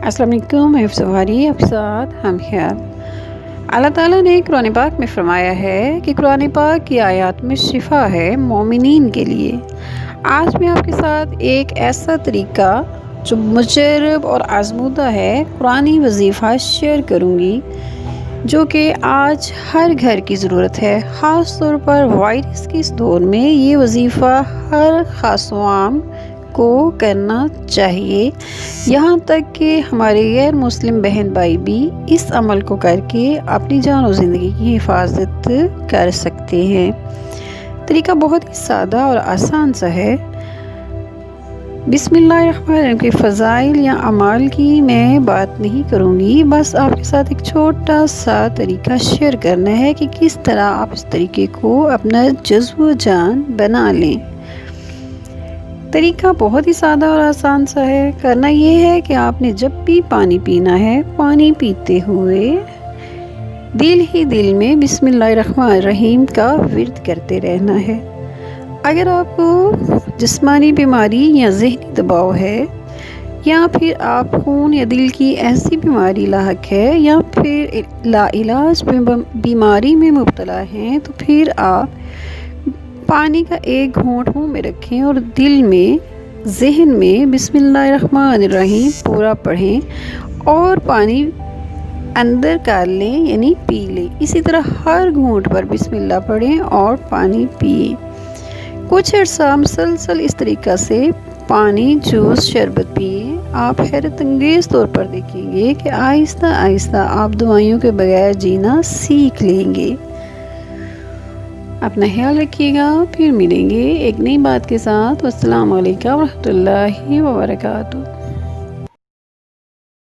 अस्सलाम वालेकुम, मैं सवारी आपके साथ हम ख्याल। अल्लाह ताला ने कुरान पाक में फ़रमाया है कि कुरान पाक की आयत में शिफा है मोमिनीन के लिए। आज मैं आपके साथ एक ऐसा तरीका जो मुजरब और आज़मूदा है कुरानी वजीफ़ा शेयर करूँगी, जो कि आज हर घर की ज़रूरत है। ख़ास तौर पर वायरस के इस दौर में ये वजीफ़ा हर ख़ास व आम को करना चाहिए। यहाँ तक कि हमारे गैर मुस्लिम बहन भाई भी इस अमल को करके अपनी जान और ज़िंदगी की हिफाजत कर सकते हैं। तरीका बहुत ही सादा और आसान सा है। बिस्मिल्लाहिर्रहमानिर्रहीम के फ़ज़ाइल या अमाल की मैं बात नहीं करूँगी, बस आपके साथ एक छोटा सा तरीका शेयर करना है कि किस तरह आप इस तरीके को अपना जज़्व जान बना लें। तरीका बहुत ही सादा और आसान सा है। करना ये है कि आपने जब भी पानी पीना है, पानी पीते हुए दिल ही दिल में बिस्मिल्लाहिर्रहमानिर्रहीम का विर्द करते रहना है। अगर आपको जिस्मानी बीमारी या ज़हनी दबाव है, या फिर आप खून या दिल की ऐसी बीमारी लाहक है, या फिर लाइलाज बीमारी में मुब्तला हैं, तो फिर आप पानी का एक घूंट मुंह में रखें और दिल में ज़हन में बिस्मिल्लाहिर्रहमानिर्रहीम पूरा पढ़ें और पानी अंदर कर लें, यानी पी लें। इसी तरह हर घूंट पर बिस्मिल्लाह पढ़ें और पानी पिए। कुछ अर्सा मुसलसल इस तरीक़ा से पानी, जूस, शरबत पिए। आप हैरत अंगेज़ तौर पर देखेंगे कि आहिस्ता आहिस्ता आप दवाइयों के बगैर जीना सीख लेंगे। अपना ख्याल रखिएगा, फिर मिलेंगे एक नई बात के साथ। अस्सलाम वालेकुम रहमतुल्लाहि व बरकातुहू।